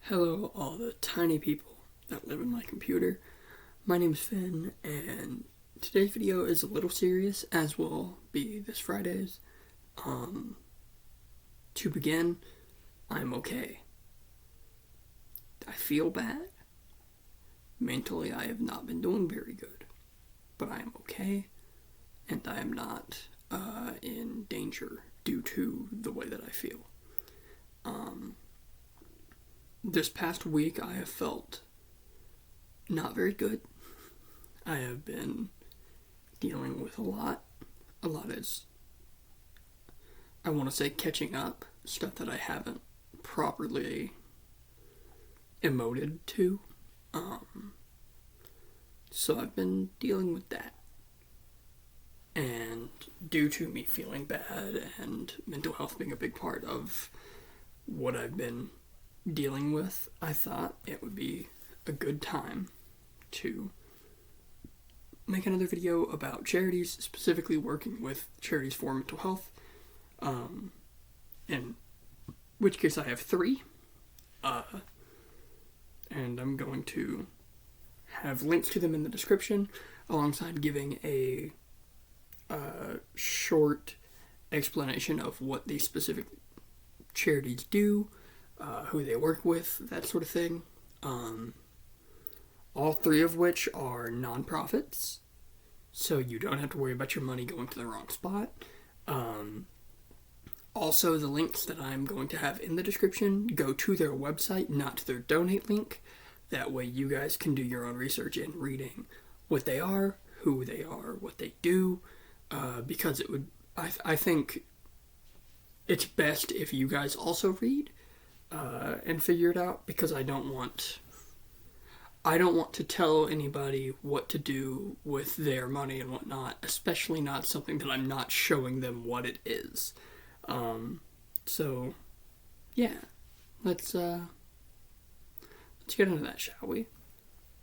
Hello, all the tiny people that live in my computer. My name is Finn, and today's video is a little serious, as will be this Friday's. To begin, I'm okay. I feel bad. Mentally, I have not been doing very good, but I am okay, and I am not in danger due to the way that I feel. This past week, I have felt not very good. I have been dealing with a lot. A lot is, I want to say, catching up. Stuff that I haven't properly emoted to. So I've been dealing with that. And due to me feeling bad and mental health being a big part of what I've been dealing with, I thought it would be a good time to make another video about charities, specifically working with charities for mental health. In which case I have 3. And I'm going to have links to them in the description, alongside giving a short explanation of what these specific charities do, who they work with, that sort of thing. All 3 of which are non-profits, so you don't have to worry about your money going to the wrong spot. Also, the links that I'm going to have in the description go to their website, not to their donate link. That way you guys can do your own research in reading what they are, who they are, what they do, because it would, I think it's best if you guys also read and figure it out, because I don't want to tell anybody what to do with their money and whatnot, especially not something that I'm not showing them what it is. So yeah, let's get into that, shall we?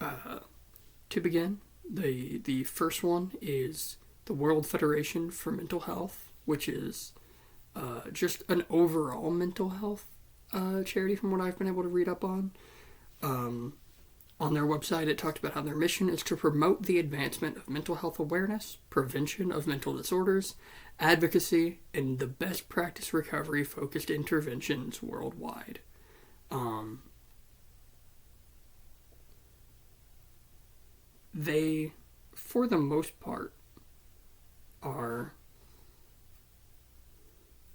To begin, the first one is the World Federation for Mental Health, which is just an overall mental health charity from what I've been able to read up on. On their website, it talked about how their mission is to promote the advancement of mental health awareness, prevention of mental disorders, advocacy, and the best practice recovery-focused interventions worldwide. They, for the most part, are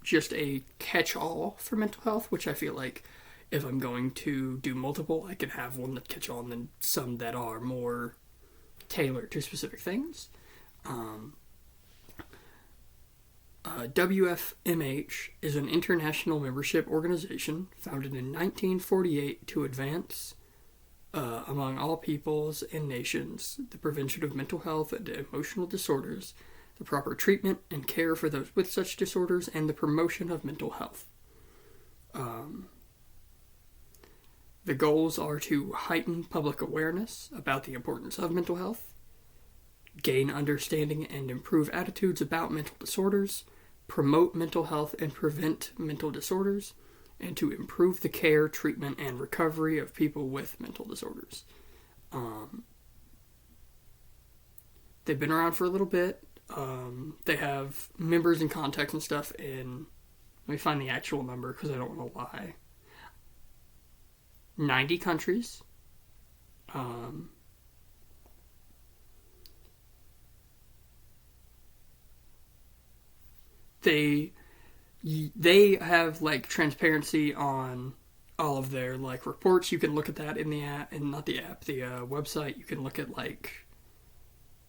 just a catch-all for mental health, which I feel like if I'm going to do multiple, I can have one that catch-all and then some that are more tailored to specific things. WFMH is an international membership organization founded in 1948 to advance, among all peoples and nations, the prevention of mental health and emotional disorders, the proper treatment and care for those with such disorders, and the promotion of mental health. The goals are to heighten public awareness about the importance of mental health, gain understanding and improve attitudes about mental disorders, promote mental health and prevent mental disorders, and to improve the care, treatment, and recovery of people with mental disorders. They've been around for a little bit. They have members and contacts and stuff in, let me find the actual number because I don't want to lie, 90 countries. They have like transparency on all of their like reports. You can look at that in the app, and not the app, the website. You can look at like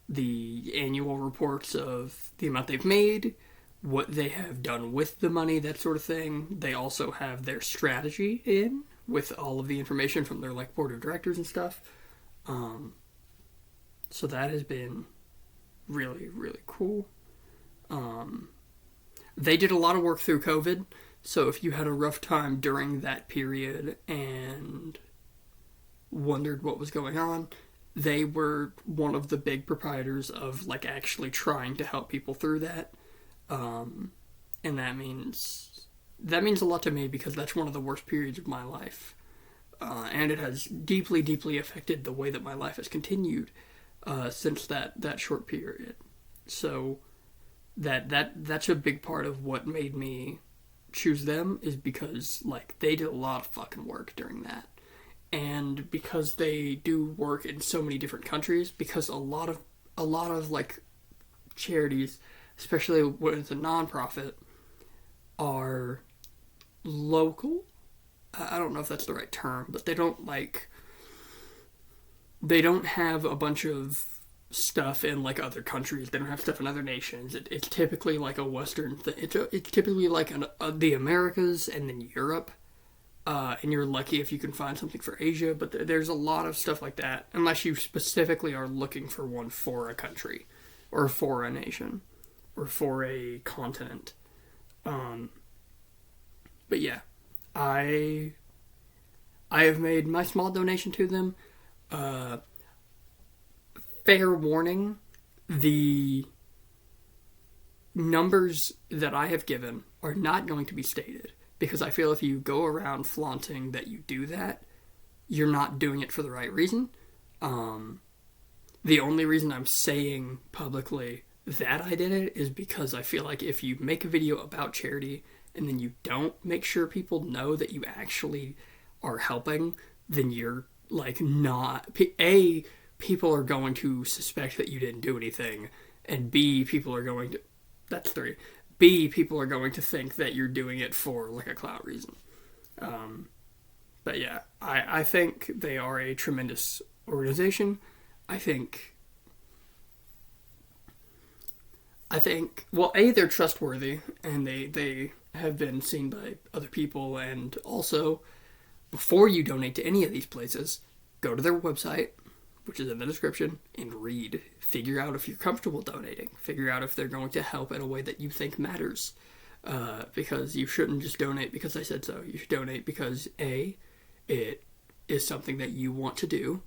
the annual reports of the amount they've made, what they have done with the money, that sort of thing. They also have their strategy in with all of the information from their like board of directors and stuff. So that has been really, really cool. They did a lot of work through COVID, so if you had a rough time during that period and wondered what was going on, they were one of the big proprietors of like actually trying to help people through that. And that means a lot to me, because that's one of the worst periods of my life. and it has deeply, deeply affected the way that my life has continued since that short period. So that's a big part of what made me choose them, is because like they did a lot of fucking work during that, and because they do work in so many different countries, because a lot of like charities, especially when it's a nonprofit, are local. I don't know if that's the right term, but they don't have a bunch of stuff in like other countries. They don't have stuff in other nations. It's typically like a Western thing. It's typically like the Americas and then Europe. And you're lucky if you can find something for Asia, but there's a lot of stuff like that, unless you specifically are looking for one for a country, or for a nation, or for a continent. But yeah, I have made my small donation to them. Fair warning, the numbers that I have given are not going to be stated, because I feel if you go around flaunting that you do that, you're not doing it for the right reason. The only reason I'm saying publicly that I did it is because I feel like if you make a video about charity and then you don't make sure people know that you actually are helping, then you're like not... A, people are going to suspect that you didn't do anything, and B, people are going to... That's 3. B, people are going to think that you're doing it for like a clout reason. But yeah, I think they are a tremendous organization. I think, well, A, they're trustworthy, and they have been seen by other people, and also, before you donate to any of these places, go to their website, which is in the description, and read. Figure out if you're comfortable donating. Figure out if they're going to help in a way that you think matters. Because you shouldn't just donate because I said so. You should donate because A, it is something that you want to do.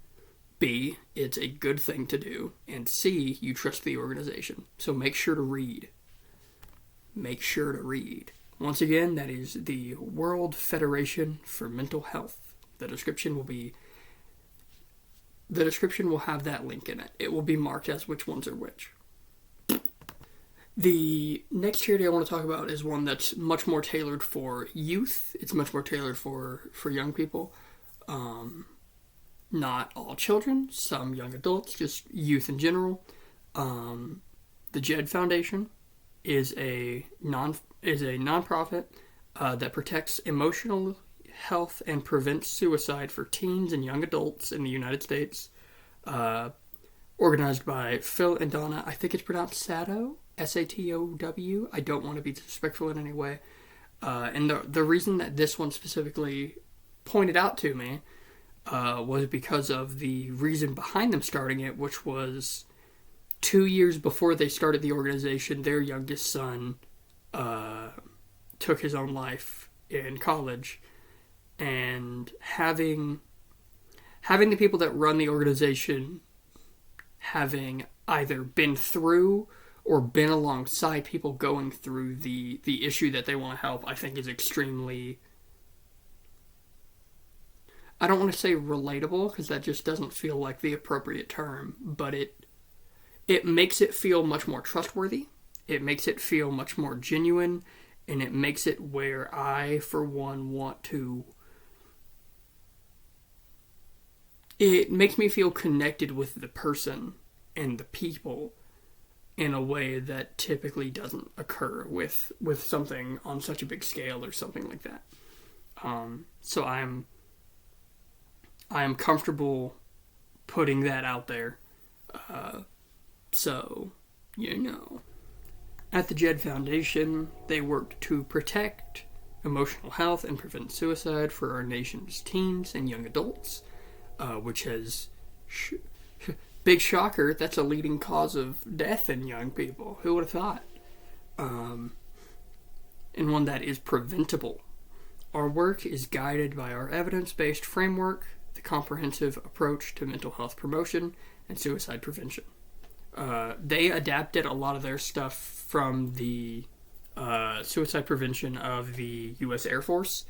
B, it's a good thing to do. And C, you trust the organization. So make sure to read. Make sure to read. Once again, that is the World Federation for Mental Health. The description will have that link in it. It will be marked as which ones are which. The next charity I want to talk about is one that's much more tailored for youth. It's much more tailored for young people. Not all children, some young adults, just youth in general. The Jed Foundation is a nonprofit that protects emotional health and prevents suicide for teens and young adults in the United States. Organized by Phil and Donna. I think it's pronounced Satow, Satow. I don't want to be disrespectful in any way. And the reason that this one specifically pointed out to me was because of the reason behind them starting it, which was 2 years before they started the organization, their youngest son took his own life in college, and having the people that run the organization having either been through or been alongside people going through the issue that they want to help, I think is extremely... I don't want to say relatable, because that just doesn't feel like the appropriate term, but it makes it feel much more trustworthy, it makes it feel much more genuine, and it makes it where I, for one, want to... It makes me feel connected with the person and the people in a way that typically doesn't occur with something on such a big scale or something like that. So I am comfortable putting that out there. So, you know. At the Jed Foundation, they work to protect emotional health and prevent suicide for our nation's teens and young adults, which has... big shocker, that's a leading cause of death in young people. Who would have thought? And one that is preventable. Our work is guided by our evidence-based framework, the comprehensive approach to mental health promotion and suicide prevention. They adapted a lot of their stuff from the suicide prevention of the U.S. Air Force,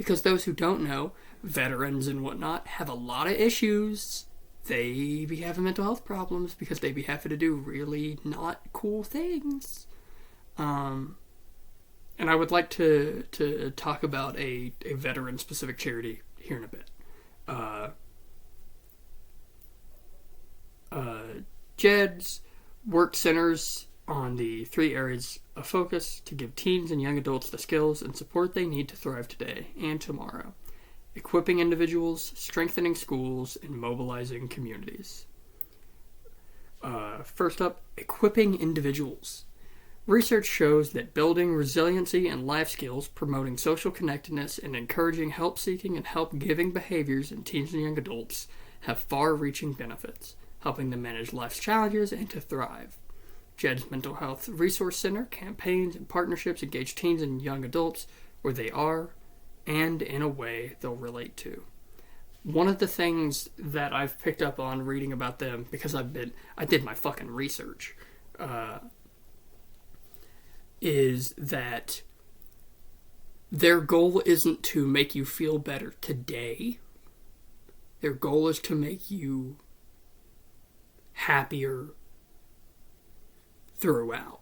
Because those who don't know, veterans and whatnot have a lot of issues. They be having mental health problems because they be having to do really not cool things. And I would like to talk about a veteran-specific charity here in a bit. JED's work centers on the 3 areas of focus to give teens and young adults the skills and support they need to thrive today and tomorrow. Equipping individuals, strengthening schools, and mobilizing communities. First up, equipping individuals. Research shows that building resiliency and life skills, promoting social connectedness, and encouraging help-seeking and help-giving behaviors in teens and young adults have far-reaching benefits, helping them manage life's challenges and to thrive. JED's Mental Health Resource Center campaigns and partnerships engage teens and young adults where they are and in a way they'll relate to. One of the things that I've picked up on reading about them, because I did my fucking research, is that their goal isn't to make you feel better today. Their goal is to make you happier throughout.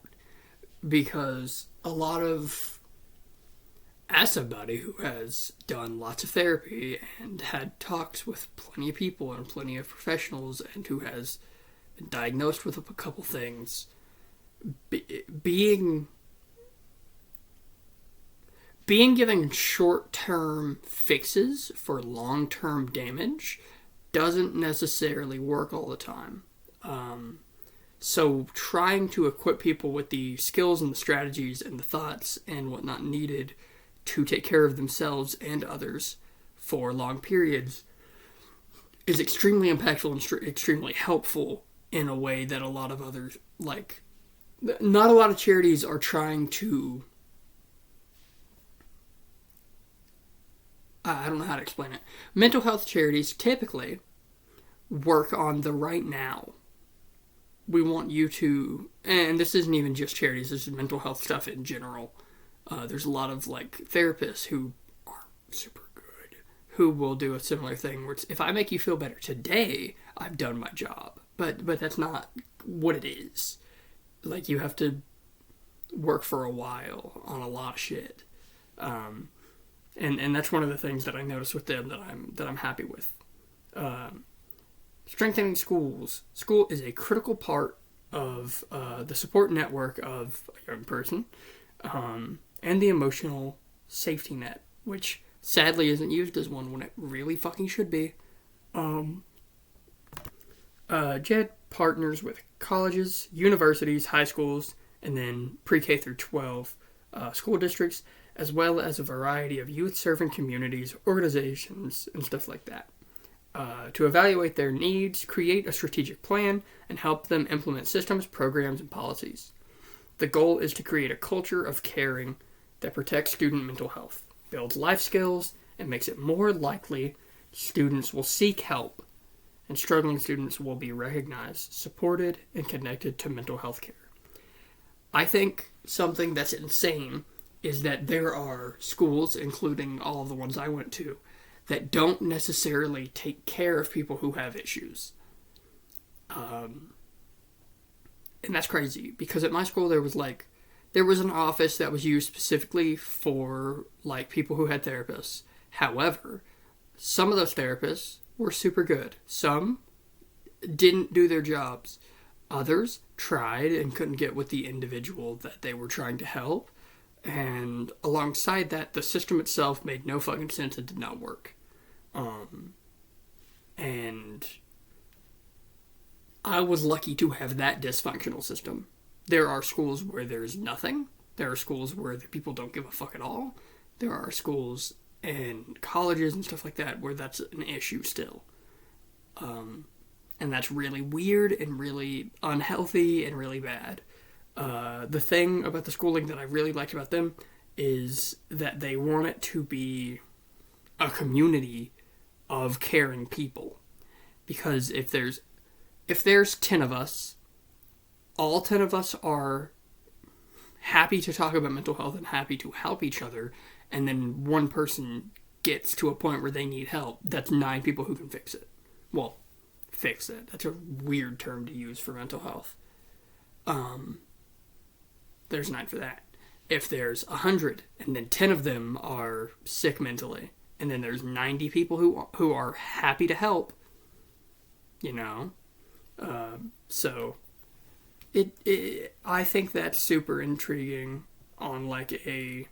Because a lot of... As somebody who has done lots of therapy and had talks with plenty of people and plenty of professionals and who has been diagnosed with a couple things, being given short-term fixes for long-term damage doesn't necessarily work all the time. So trying to equip people with the skills and the strategies and the thoughts and whatnot needed to take care of themselves and others for long periods is extremely impactful and extremely helpful in a way that a lot of others, like, not a lot of charities are trying to, I don't know how to explain it. Mental health charities typically work on the right now. We want you to, and this isn't even just charities, this is mental health stuff in general. There's a lot of, like, therapists who are super good, who will do a similar thing where it's, if I make you feel better today, I've done my job. But that's not what it is. Like, you have to work for a while on a lot of shit. And that's one of the things that I noticed with them that I'm happy with. Strengthening schools. School is a critical part of the support network of a young person. And the emotional safety net, which sadly isn't used as one when it really fucking should be. JED partners with colleges, universities, high schools, and then pre-K through 12 school districts, as well as a variety of youth-serving communities, organizations, and stuff like that. To evaluate their needs, create a strategic plan, and help them implement systems, programs, and policies. The goal is to create a culture of caring that protects student mental health, builds life skills, and makes it more likely students will seek help, and struggling students will be recognized, supported, and connected to mental health care. I think something that's insane is that there are schools, including all of the ones I went to, that don't necessarily take care of people who have issues. And that's crazy, because at my school there was an office that was used specifically for, like, people who had therapists. However, some of those therapists were super good. Some didn't do their jobs. Others tried and couldn't get with the individual that they were trying to help. And alongside that, the system itself made no fucking sense and did not work. And I was lucky to have that dysfunctional system. There are schools where there's nothing. There are schools where the people don't give a fuck at all. There are schools and colleges and stuff like that where that's an issue still. And that's really weird and really unhealthy and really bad. The thing about the schooling that I really liked about them is that they want it to be a community of caring people. Because if there's 10 of us, all 10 of us are happy to talk about mental health and happy to help each other, and then one person gets to a point where they need help, that's 9 people who can fix it. Well, fix it. That's a weird term to use for mental health. There's 9 for that. If there's 100 and then 10 of them are sick mentally, and then there's 90 people who are happy to help, so I think that's super intriguing on like a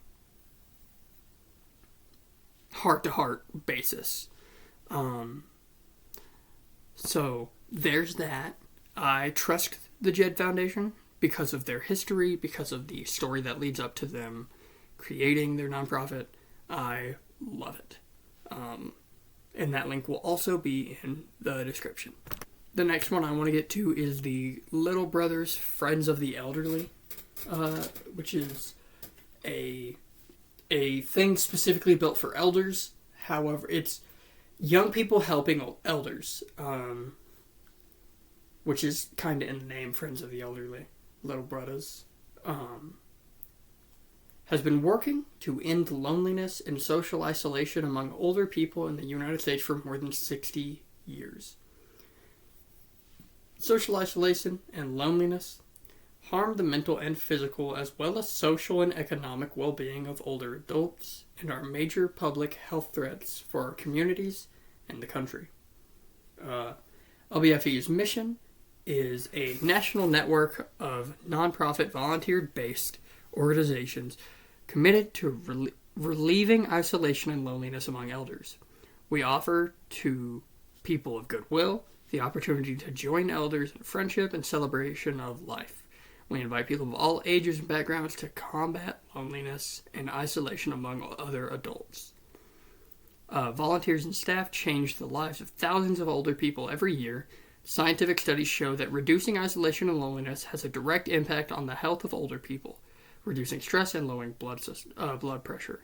heart-to-heart basis. So there's that. I trust the Jed Foundation because of their history, because of the story that leads up to them creating their nonprofit. I love it. And that link will also be in the description. The next one I want to get to is the Little Brothers Friends of the Elderly, which is a thing specifically built for elders. However, it's young people helping elders, which is kind of in the name, Friends of the Elderly, Little Brothers, has been working to end loneliness and social isolation among older people in the United States for more than 60 years. Social isolation and loneliness harm the mental and physical as well as social and economic well-being of older adults and are major public health threats for our communities and the country. LBFE's mission is a national network of nonprofit volunteer-based organizations committed to relieving isolation and loneliness among elders. We offer to people of goodwill the opportunity to join elders in friendship and celebration of life. We invite people of all ages and backgrounds to combat loneliness and isolation among other adults. Volunteers and staff change the lives of thousands of older people every year. Scientific studies show that reducing isolation and loneliness has a direct impact on the health of older people, reducing stress and lowering blood pressure.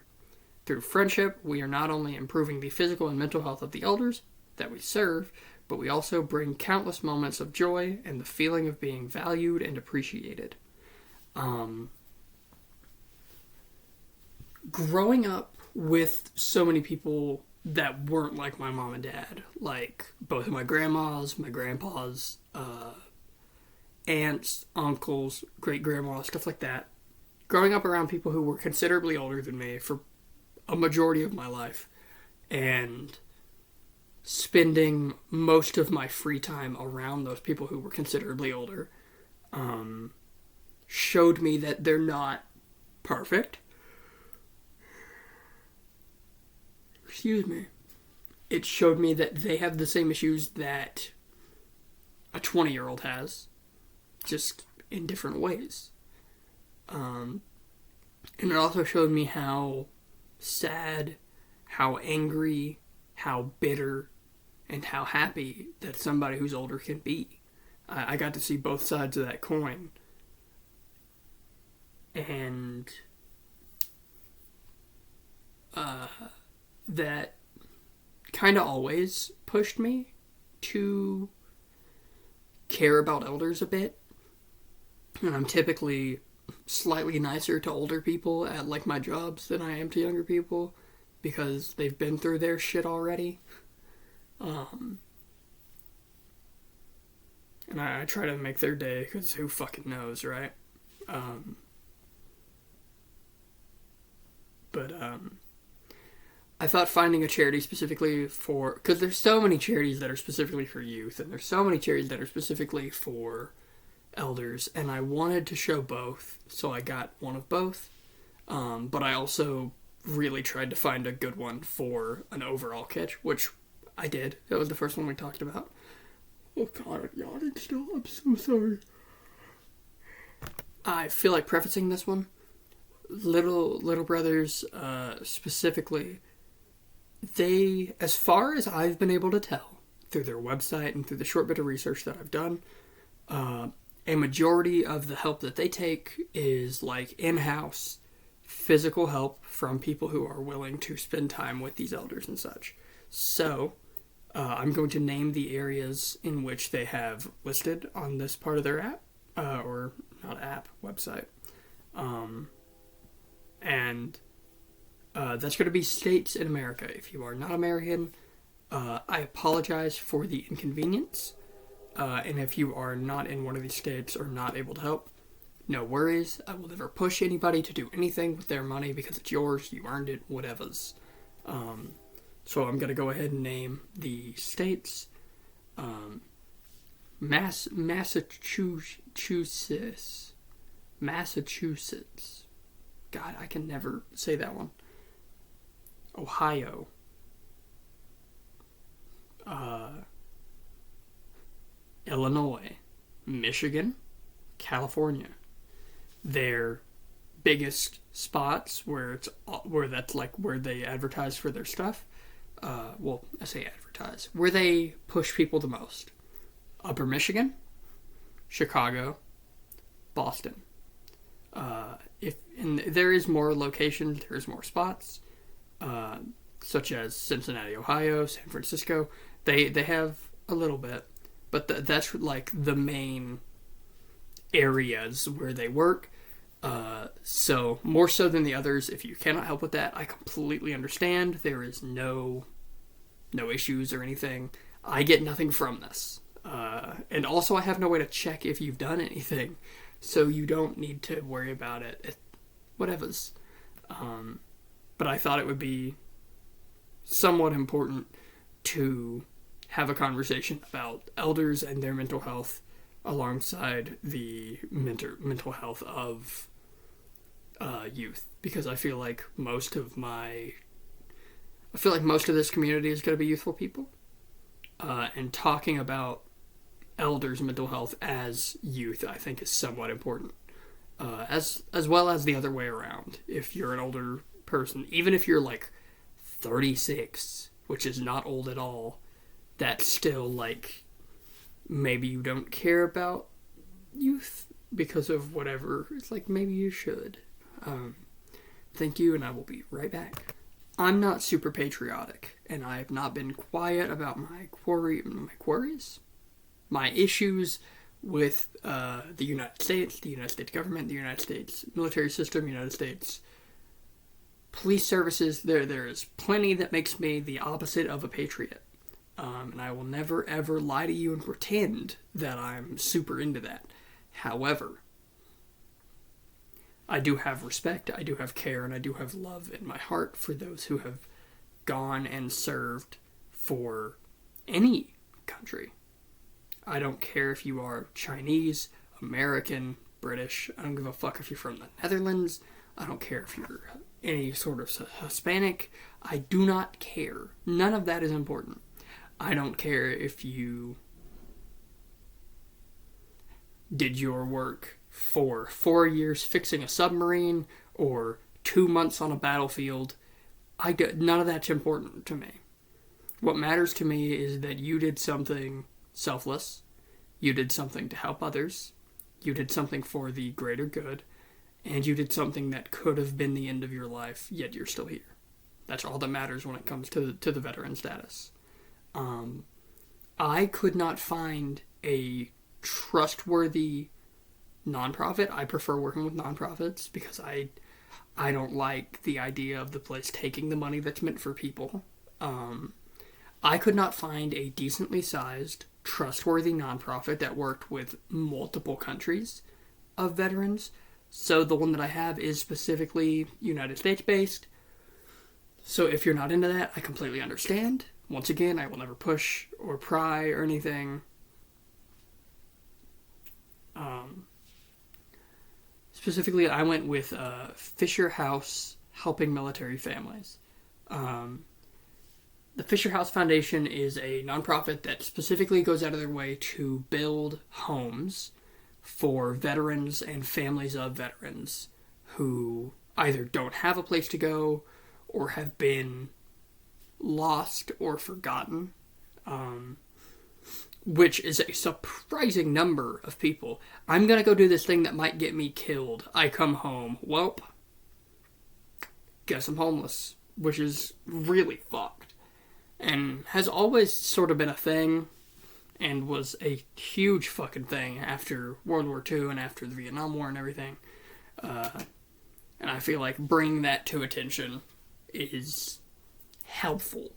Through friendship, we are not only improving the physical and mental health of the elders that we serve, but we also bring countless moments of joy and the feeling of being valued and appreciated. Growing up with so many people that weren't like my mom and dad, like both of my grandmas, my grandpas, aunts, uncles, great-grandma, stuff like that. Growing up around people who were considerably older than me for a majority of my life, and spending most of my free time around those people who were considerably older, showed me that they're not perfect. Excuse me. It showed me that they have the same issues that a 20-year-old has, just in different ways. And it also showed me how sad, how angry, how bitter, and how happy that somebody who's older can be. I got to see both sides of that coin. And that kind of always pushed me to care about elders a bit. And I'm typically slightly nicer to older people at like my jobs than I am to younger people because they've been through their shit already. And I try to make their day because who fucking knows, right? But I thought finding a charity specifically for, because there's so many charities that are specifically for youth, and there's so many charities that are specifically for elders, and I wanted to show both, so I got one of both. But I also really tried to find a good one for an overall catch, which I did. That was the first one we talked about. Oh god, I'm yawning still. I'm so sorry. I feel like prefacing this one. Little Brothers, specifically, they, as far as I've been able to tell, through their website and through the short bit of research that I've done, a majority of the help that they take is like in-house physical help from people who are willing to spend time with these elders and such. So, I'm going to name the areas in which they have listed on this part of their app, or not app, website. And That's going to be states in America. If you are not American, I apologize for the inconvenience. And if you are not in one of these states or not able to help, no worries. I will never push anybody to do anything with their money because it's yours. You earned it, whatevers. So I'm going to go ahead and name the states. Massachusetts. God, I can never say that one. Ohio. Illinois. Michigan. California. Their biggest spots where that's like where they advertise for their stuff. Well, I say advertise. Where they push people the most. Upper Michigan, Chicago, Boston. And there is more locations, there's more spots, such as Cincinnati, Ohio, San Francisco. They have a little bit, but that's like the main areas where they work. So more so than the others. If you cannot help with that, I completely understand. There is no issues or anything. I get nothing from this. And also I have no way to check if you've done anything. So you don't need to worry about it. Whatevers. But I thought it would be somewhat important to have a conversation about elders and their mental health alongside the mental health of youth. Because I feel like most of this community is going to be youthful people. And talking about elders' mental health as youth, I think, is somewhat important. As well as the other way around. If you're an older person, even if you're like 36, which is not old at all, that's still like maybe you don't care about youth because of whatever. It's like maybe you should. Thank you, and I will be right back. I'm not super patriotic, and I have not been quiet about my quarries, my issues with the United States government, the United States military system, United States police services. There is plenty that makes me the opposite of a patriot. And I will never ever lie to you and pretend that I'm super into that. However, I do have respect, I do have care, and I do have love in my heart for those who have gone and served for any country. I don't care if you are Chinese, American, British. I don't give a fuck if you're from the Netherlands. I don't care if you're any sort of Hispanic. I do not care. None of that is important. I don't care if you did your work for 4 years fixing a submarine or 2 months on a battlefield. None of that's important to me. What matters to me is that you did something selfless. You did something to help others. You did something for the greater good. And you did something that could have been the end of your life, yet you're still here. That's all that matters when it comes to the veteran status. I could not find a trustworthy nonprofit. I prefer working with nonprofits because I don't like the idea of the place taking the money that's meant for people. I could not find a decently sized, trustworthy nonprofit that worked with multiple countries of veterans. So the one that I have is specifically United States based. So if you're not into that, I completely understand. Once again, I will never push or pry or anything. Specifically, I went with Fisher House Helping Military Families. The Fisher House Foundation is a nonprofit that specifically goes out of their way to build homes for veterans and families of veterans who either don't have a place to go or have been lost or forgotten, which is a surprising number of people. I'm gonna go do this thing that might get me killed. I come home, welp, guess I'm homeless, which is really fucked, and has always sort of been a thing, and was a huge fucking thing after World War II and after the Vietnam War and everything. And I feel like bringing that to attention is helpful.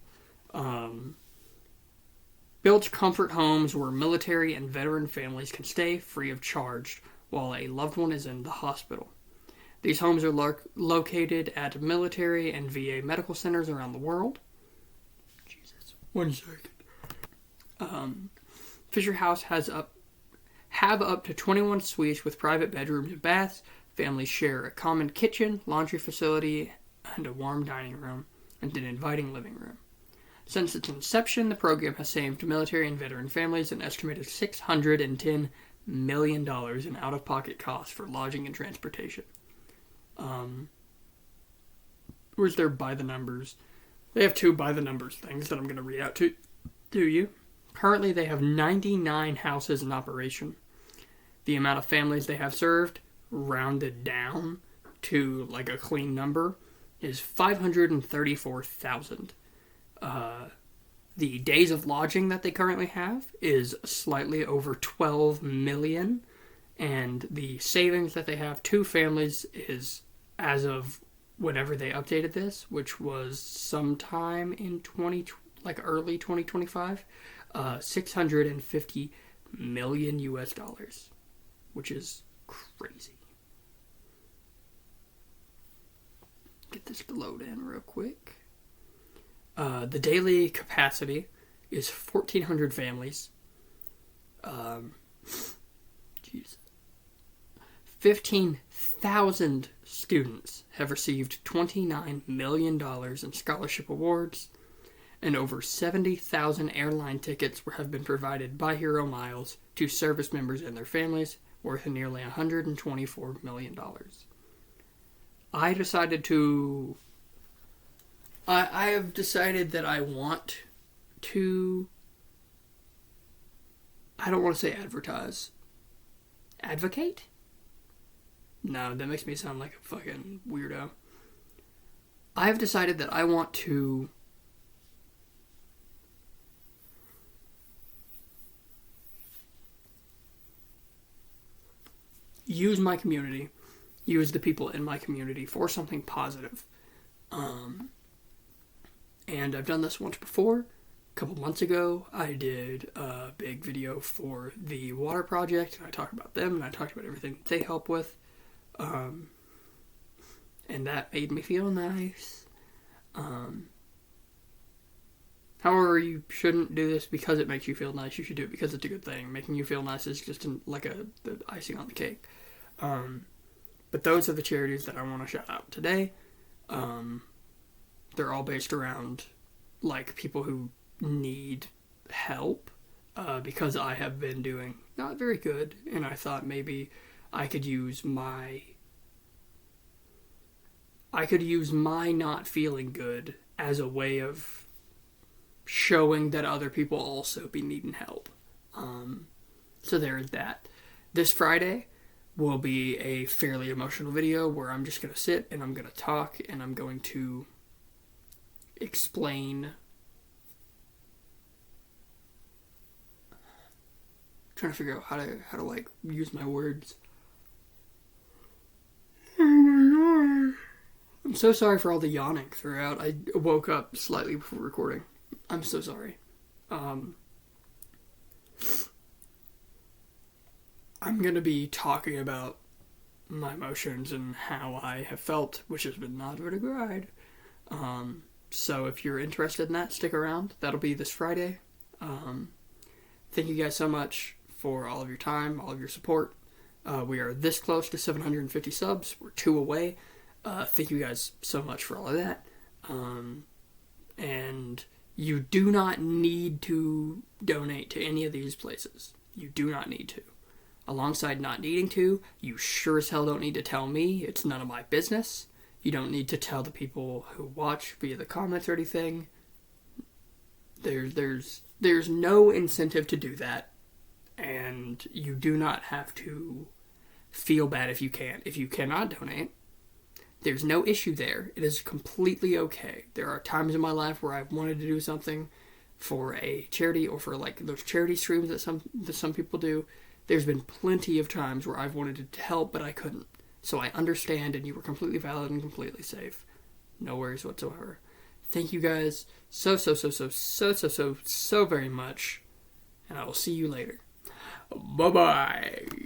Built comfort homes where military and veteran families can stay free of charge while a loved one is in the hospital. These homes are located at military and VA medical centers around the world. Jesus, 1 second. Fisher House have up to 21 suites with private bedrooms and baths. Families share a common kitchen, laundry facility, and a warm dining room, and an inviting living room. Since its inception, the program has saved military and veteran families an estimated $610 million in out-of-pocket costs for lodging and transportation. Where's their by-the-numbers? They have 2 by-the-numbers things that I'm going to read out to you. Currently, they have 99 houses in operation. The amount of families they have served, rounded down to like a clean number, is 534,000. The days of lodging that they currently have is slightly over 12 million, and the savings that they have to families is, as of whenever they updated this, which was sometime in early 2025, $650 million US, which is crazy. Get this to load in real quick. The daily capacity is 1,400 families. 15,000 students have received $29 million in scholarship awards, and over 70,000 airline tickets have been provided by Hero Miles to service members and their families, worth nearly $124 million. I have decided that I want to, I don't want to say advertise. Advocate? No, that makes me sound like a fucking weirdo. I have decided that I want to use my community, use the people in my community for something positive. And I've done this once before. A couple months ago, I did a big video for the water project, and I talked about them, and I talked about everything that they help with. And that made me feel nice. However, you shouldn't do this because it makes you feel nice. You should do it because it's a good thing. Making you feel nice is just the icing on the cake. But those are the charities that I want to shout out today. They're all based around people who need help, because I have been doing not very good, and I thought maybe I could use my not feeling good as a way of showing that other people also be needing help. So there's that. This Friday will be a fairly emotional video where I'm just going to sit and I'm going to talk and I'm going to explain. Trying to figure out how to use my words. Oh my god. I'm so sorry for all the yawning throughout. I woke up slightly before recording. I'm so sorry. I'm going to be talking about my emotions and how I have felt, which has been not very good. So if you're interested in that, stick around. That'll be this Friday. Thank you guys so much for all of your time, all of your support. We are this close to 750 subs. We're 2 away. Thank you guys so much for all of that. And you do not need to donate to any of these places. You do not need to. Alongside not needing to, you sure as hell don't need to tell me. It's none of my business. You don't need to tell the people who watch via the comments or anything. There's no incentive to do that. And you do not have to feel bad if you can't. If you cannot donate, there's no issue there. It is completely okay. There are times in my life where I've wanted to do something for a charity or for those charity streams that some people do. There's been plenty of times where I've wanted to help, but I couldn't. So I understand, and you were completely valid and completely safe. No worries whatsoever. Thank you guys so very much. And I will see you later. Bye-bye.